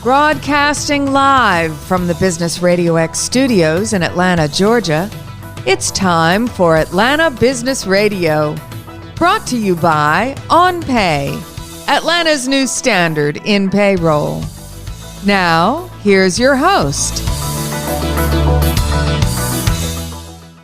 Broadcasting live from the Business RadioX studios in Atlanta, Georgia, it's time for Atlanta Business Radio. Brought to you by OnPay, Atlanta's new standard in payroll. Now, here's your host.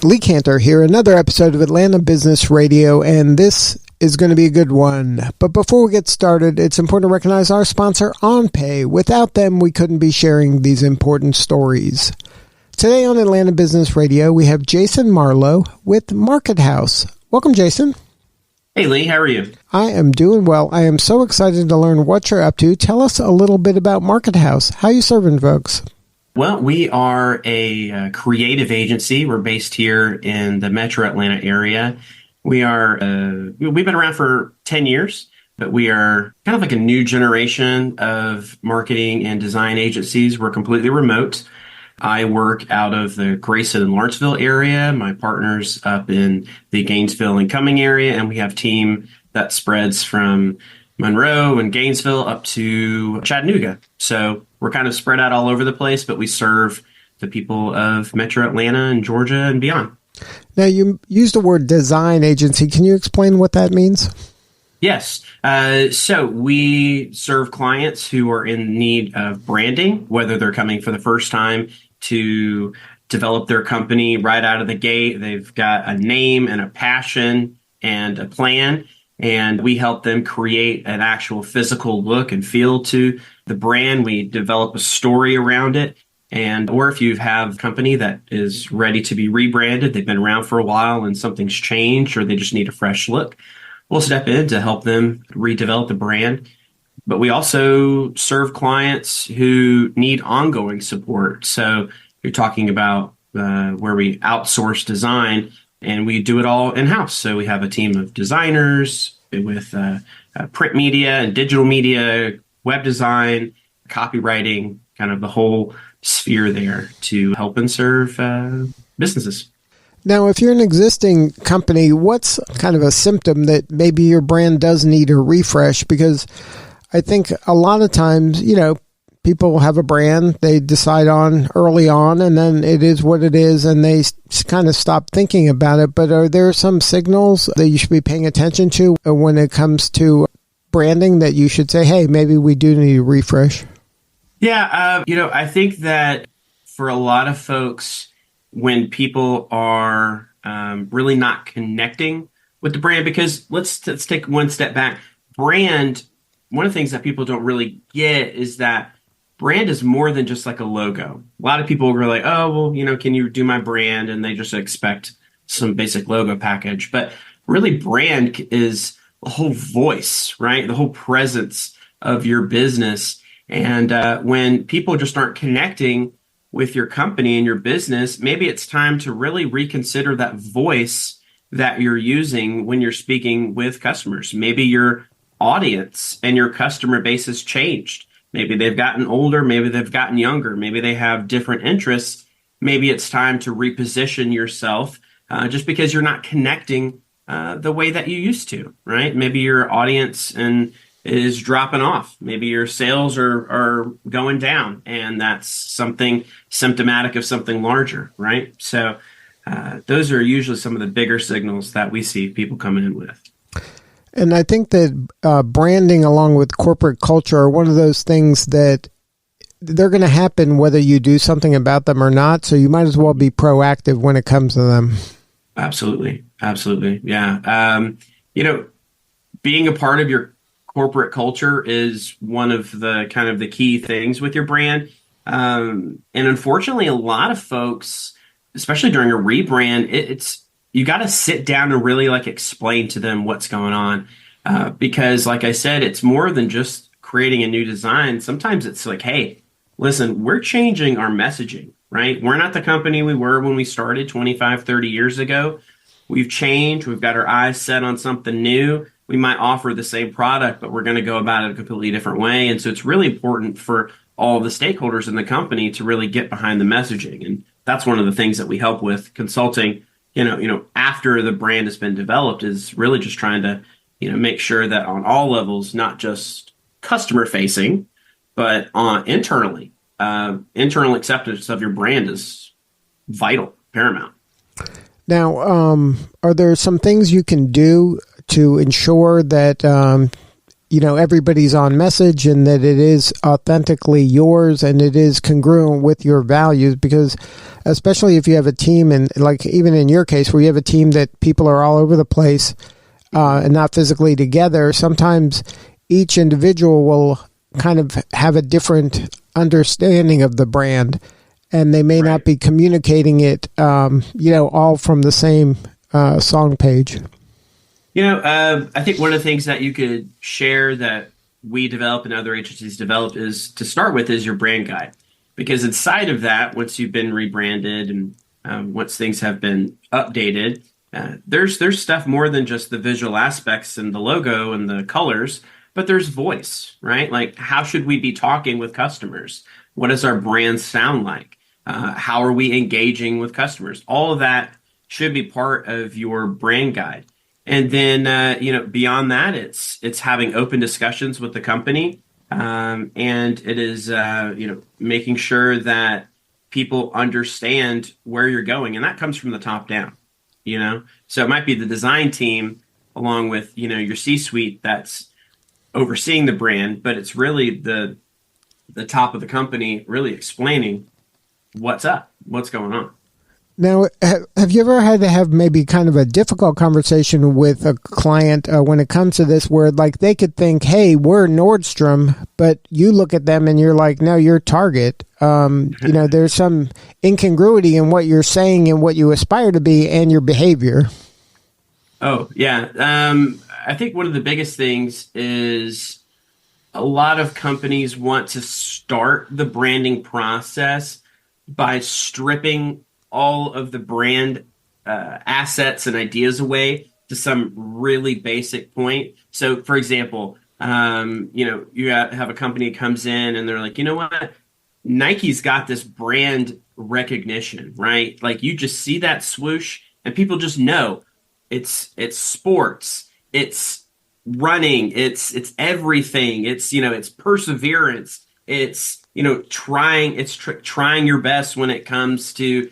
Lee Cantor here, another episode of Atlanta Business Radio, and this is going to be a good one. But before we get started, it's important to recognize our sponsor, OnPay. Without them, we couldn't be sharing these important stories. Today on Atlanta Business Radio, we have Jason Marlowe with Market House. Welcome, Jason. Hey, Lee. How are you? I am doing well. I am so excited to learn what you're up to. Tell us a little bit about Market House. How are you serving folks? Well, we are a creative agency. We're based here in the metro Atlanta area. We've been around for 10 years, but we are kind of like a new generation of marketing and design agencies. We're completely remote. I work out of the Grayson and Lawrenceville area. My partner's up in the Gainesville and Cumming area, and we have a team that spreads from Monroe and Gainesville up to Chattanooga. So we're kind of spread out all over the place, but we serve the people of metro Atlanta and Georgia and beyond. Now, you used the word design agency. Can you explain what that means? Yes. So we serve clients who are in need of branding, whether they're coming for the first time to develop their company right out of the gate. They've got a name and a passion and a plan, and we help them create an actual physical look and feel to the brand. We develop a story around it. Or if you have a company that is ready to be rebranded, they've been around for a while and something's changed or they just need a fresh look, we'll step in to help them redevelop the brand. But we also serve clients who need ongoing support. So you're talking about where we outsource design, and we do it all in-house. So we have a team of designers with print media and digital media, web design, copywriting, kind of the whole sphere there to help and serve businesses. Now, if you're an existing company, what's kind of a symptom that maybe your brand does need a refresh? Because I think a lot of times, people have a brand they decide on early on, and then it is what it is, and they kind of stop thinking about it. But are there some signals that you should be paying attention to when it comes to branding that you should say, hey, maybe we do need a refresh? Yeah, I think that for a lot of folks, when people are really not connecting with the brand, because let's take one step back. Brand, one of the things that people don't really get is that brand is more than just like a logo. A lot of people are like, oh, well, can you do my brand? And they just expect some basic logo package. But really, brand is the whole voice, right? The whole presence of your business. And when people just aren't connecting with your company and your business, maybe it's time to really reconsider that voice that you're using when you're speaking with customers. Maybe your audience and your customer base has changed. Maybe they've gotten older, maybe they've gotten younger, maybe they have different interests. Maybe it's time to reposition yourself just because you're not connecting the way that you used to, right? Maybe your audience is dropping off. Maybe your sales are going down, and that's something symptomatic of something larger, right? So those are usually some of the bigger signals that we see people come in with. And I think that branding along with corporate culture are one of those things that they're going to happen whether you do something about them or not. So you might as well be proactive when it comes to them. Absolutely. Yeah. Being a part of your corporate culture is one of the kind of the key things with your brand. And unfortunately, a lot of folks, especially during a rebrand, you got to sit down and really explain to them what's going on. Because like I said, it's more than just creating a new design. Sometimes it's like, hey, listen, we're changing our messaging, right? We're not the company we were when we started 25, 30 years ago. We've changed. We've got our eyes set on something new. We might offer the same product, but we're going to go about it a completely different way. And so it's really important for all of the stakeholders in the company to really get behind the messaging. And that's one of the things that we help with consulting, after the brand has been developed, is really just trying to, make sure that on all levels, not just customer facing, but internally, internal acceptance of your brand is vital, paramount. Now, are there some things you can do to ensure that everybody's on message and that it is authentically yours and it is congruent with your values? Because especially if you have a team, and like even in your case where you have a team that people are all over the place and not physically together, sometimes each individual will kind of have a different understanding of the brand, and they may not be communicating it, all from the same song page. I think one of the things that you could share that we develop and other agencies develop is, to start with, is your brand guide. Because inside of that, once you've been rebranded and once things have been updated, there's stuff more than just the visual aspects and the logo and the colors, but there's voice, right? Like, how should we be talking with customers? What does our brand sound like? How are we engaging with customers? All of that should be part of your brand guide. And then, beyond that, it's having open discussions with the company. And it is, making sure that people understand where you're going. And that comes from the top down, So it might be the design team along with, your C-suite that's overseeing the brand, but it's really the top of the company really explaining what's up, what's going on. Now, have you ever had to have maybe kind of a difficult conversation with a client when it comes to this, where like they could think, hey, we're Nordstrom, but you look at them and you're like, no, you're Target. There's some incongruity in what you're saying and what you aspire to be and your behavior. Oh, yeah. I think one of the biggest things is a lot of companies want to start the branding process by stripping all of the brand assets and ideas away to some really basic point. So, for example, you have a company that comes in and they're like, you know what? Nike's got this brand recognition, right? Like, you just see that swoosh and people just know it's sports, it's running, it's everything. It's perseverance. It's, trying your best when it comes to,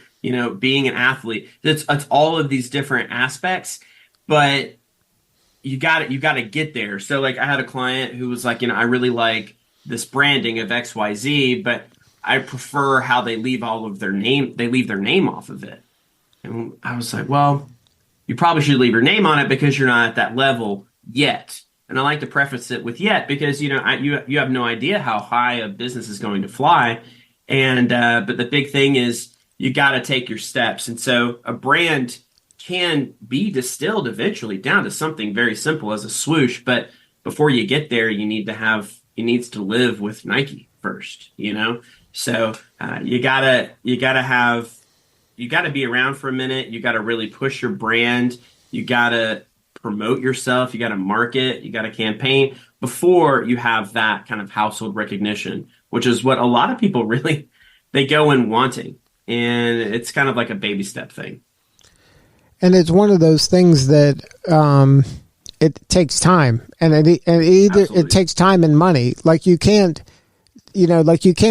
being an athlete. It's all of these different aspects, but you got to get there. So like, I had a client who was like, I really like this branding of XYZ, but I prefer how they leave their name off of it. And I was like, well, you probably should leave your name on it because you're not at that level yet. And I like to preface it with yet because, you have no idea how high a business is going to fly. And, but the big thing is you got to take your steps. And so a brand can be distilled eventually down to something very simple as a swoosh. But before you get there, it needs to live with Nike first, So you gotta be around for a minute. You gotta really push your brand. You gotta promote yourself. You gotta market. You gotta campaign before you have that kind of household recognition, which is what a lot of people really, they go in wanting. And it's kind of like a baby step thing. And it's one of those things that it takes time, and it takes time and money. Like you can't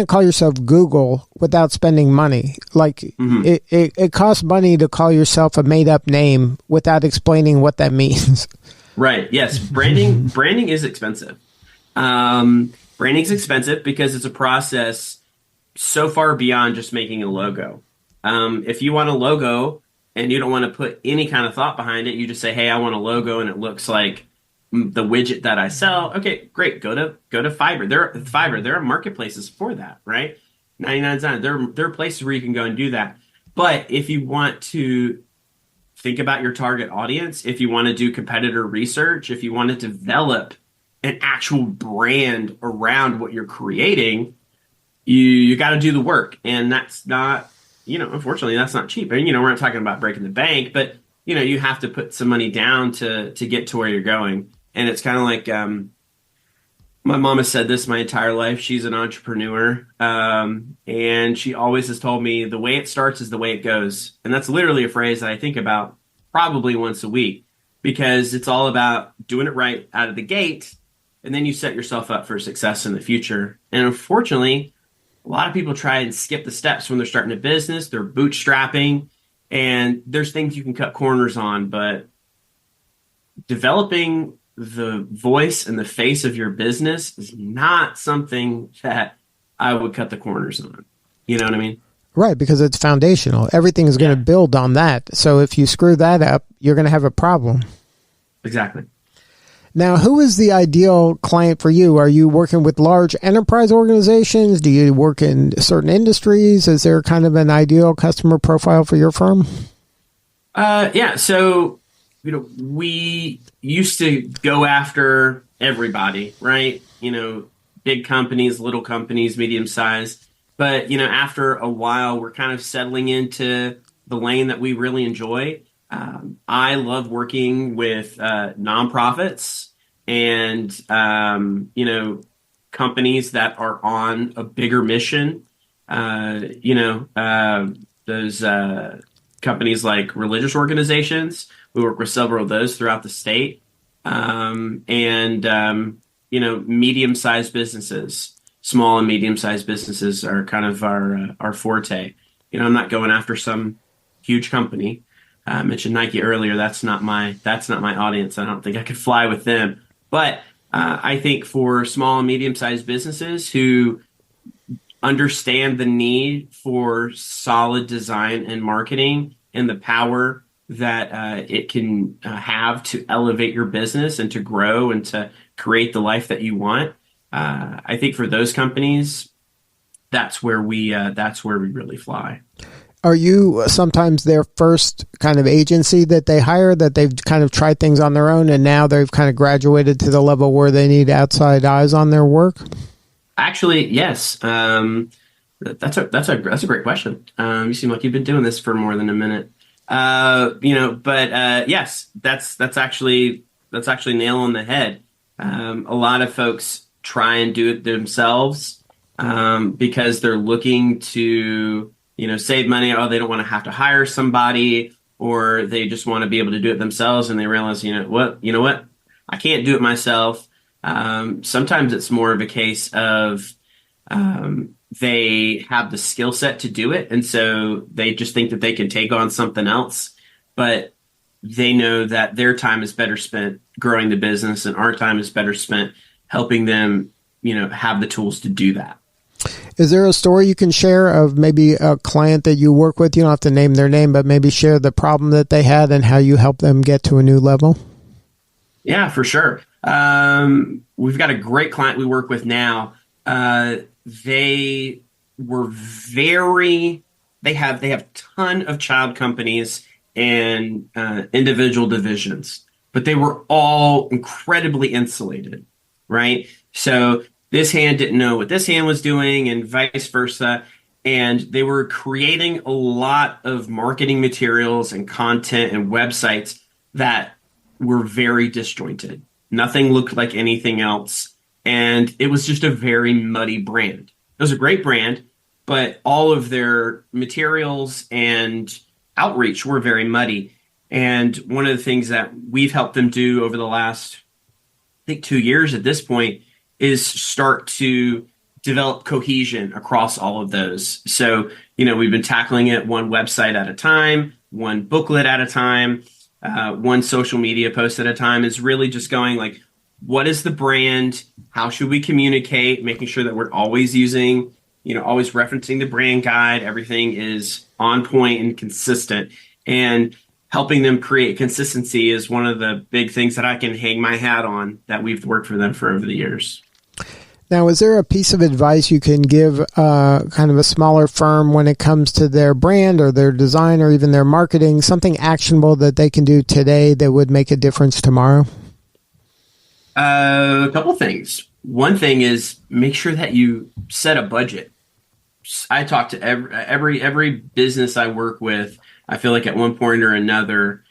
call yourself Google without spending money. Like it costs money to call yourself a made up name without explaining what that means. Right. Yes. Branding is expensive. Branding's expensive because it's a process so far beyond just making a logo. If you want a logo and you don't want to put any kind of thought behind it, you just say, hey, I want a logo and it looks like the widget that I sell. Okay, great. Go to Fiverr. There are marketplaces for that, right? 99 cents. There are places where you can go and do that. But if you want to think about your target audience, if you want to do competitor research, if you want to develop an actual brand around what you're creating, you got to do the work. And that's not, unfortunately, that's not cheap. And, we're not talking about breaking the bank, but, you have to put some money down to get to where you're going. And it's kind of like, my mom has said this my entire life. She's an entrepreneur. And she always has told me the way it starts is the way it goes. And that's literally a phrase that I think about probably once a week, because it's all about doing it right out of the gate. and then you set yourself up for success in the future. And unfortunately, a lot of people try and skip the steps when they're starting a business, they're bootstrapping, and there's things you can cut corners on, but developing the voice and the face of your business is not something that I would cut the corners on. You know what I mean? Right, because it's foundational. Everything is going to build on that. So if you screw that up, you're going to have a problem. Exactly. Now, who is the ideal client for you? Are you working with large enterprise organizations? Do you work in certain industries? Is there kind of an ideal customer profile for your firm? Yeah. So, we used to go after everybody, right? Big companies, little companies, medium sized. But, after a while, we're kind of settling into the lane that we really enjoy. I love working with nonprofits and, companies that are on a bigger mission. Those companies like religious organizations. We work with several of those throughout the state. Medium-sized businesses. Small and medium-sized businesses are kind of our forte. I'm not going after some huge company. I mentioned Nike earlier. That's not my audience. I don't think I could fly with them. But I think for small and medium-sized businesses who understand the need for solid design and marketing and the power that it can have to elevate your business and to grow and to create the life that you want. I think for those companies, that's where we really fly. Are you sometimes their first kind of agency that they hire, that they've kind of tried things on their own and now they've kind of graduated to the level where they need outside eyes on their work? Actually, yes. That's a great question. You seem like you've been doing this for more than a minute. Yes, that's actually nail on the head. A lot of folks try and do it themselves because they're looking to save money. Or they don't want to have to hire somebody, or they just want to be able to do it themselves. And they realize, what, I can't do it myself. Sometimes it's more of a case of they have the skill set to do it, and so they just think that they can take on something else. But they know that their time is better spent growing the business, and our time is better spent helping them, have the tools to do that. Is there a story you can share of maybe a client that you work with? You don't have to name their name, but maybe share the problem that they had and how you help them get to a new level? Yeah, for sure. We've got a great client we work with now. They have a ton of child companies and individual divisions, but they were all incredibly insulated, right? So this hand didn't know what this hand was doing and vice versa. And they were creating a lot of marketing materials and content and websites that were very disjointed. Nothing looked like anything else. And it was just a very muddy brand. It was a great brand, but all of their materials and outreach were very muddy. And one of the things that we've helped them do over the last, I think, 2 years at this point is start to develop cohesion across all of those. So, we've been tackling it one website at a time, one booklet at a time, one social media post at a time. Is really just going like, what is the brand? How should we communicate? Making sure that we're always using, always referencing the brand guide. Everything is on point and consistent. And helping them create consistency is one of the big things that I can hang my hat on that we've worked for them for over the years. Now, is there a piece of advice you can give kind of a smaller firm when it comes to their brand or their design or even their marketing, something actionable that they can do today that would make a difference tomorrow? A couple things. One thing is make sure that you set a budget. I talk to every business I work with. I feel like at one point or another,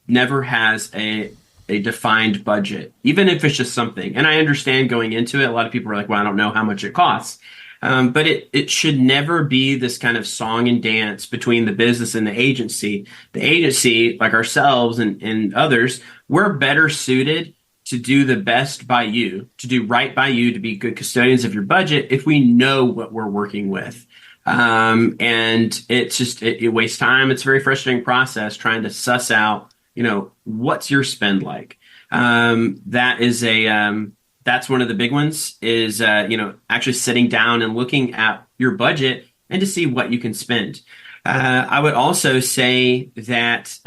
never has a defined budget, even if it's just something. And I understand going into it, a lot of people are like, well, I don't know how much it costs. But it should never be this kind of song and dance between the business and the agency. The agency, like ourselves and others, we're better suited to do the best by you, to do right by you, to be good custodians of your budget if we know what we're working with. And it's just, it wastes time. It's a very frustrating process trying to suss out, what's your spend like? That's one of the big ones is, actually sitting down and looking at your budget and to see what you can spend. I would also say that,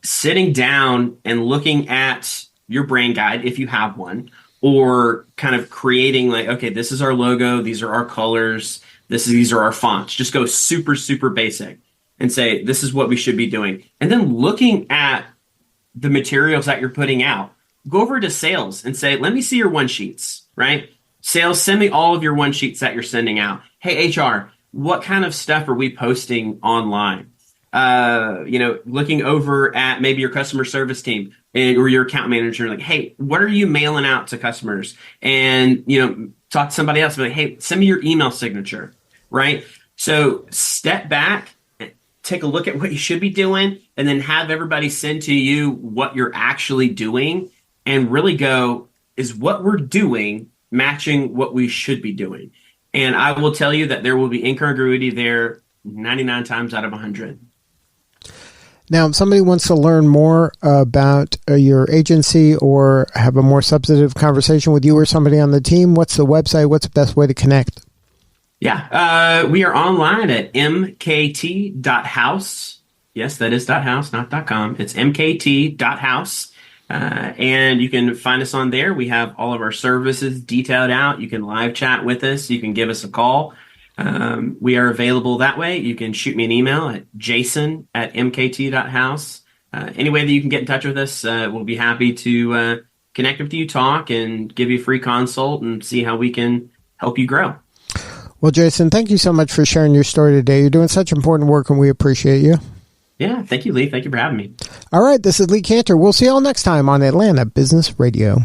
sitting down and looking at your brand guide, if you have one, or kind of creating like, okay, this is our logo, these are our colors, these are our fonts. Just go super, super basic and say, this is what we should be doing. And then looking at the materials that you're putting out, go over to sales and say, let me see your one sheets, right? Sales, send me all of your one sheets that you're sending out. Hey, HR, what kind of stuff are we posting online? Looking over at maybe your customer service team or your account manager, like, hey, what are you mailing out to customers? And, talk to somebody else, be like, hey, send me your email signature, right? So step back, take a look at what you should be doing, and then have everybody send to you what you're actually doing and really go, is what we're doing matching what we should be doing? And I will tell you that there will be incongruity there 99 times out of 100. Now, if somebody wants to learn more about your agency or have a more substantive conversation with you or somebody on the team, what's the website? What's the best way to connect? Yeah, we are online at mkt.house. Yes, that is .house, not .com. It's mkt.house. And you can find us on there. We have all of our services detailed out. You can live chat with us. You can give us a call. We are available that way. You can shoot me an email at jason@mkt.house. Any way that you can get in touch with us, we'll be happy to connect with you, talk, and give you a free consult and see how we can help you grow. Well, Jason, thank you so much for sharing your story today. You're doing such important work, and we appreciate you. Yeah, thank you, Lee. Thank you for having me. All right, this is Lee Cantor. We'll see you all next time on Atlanta Business Radio.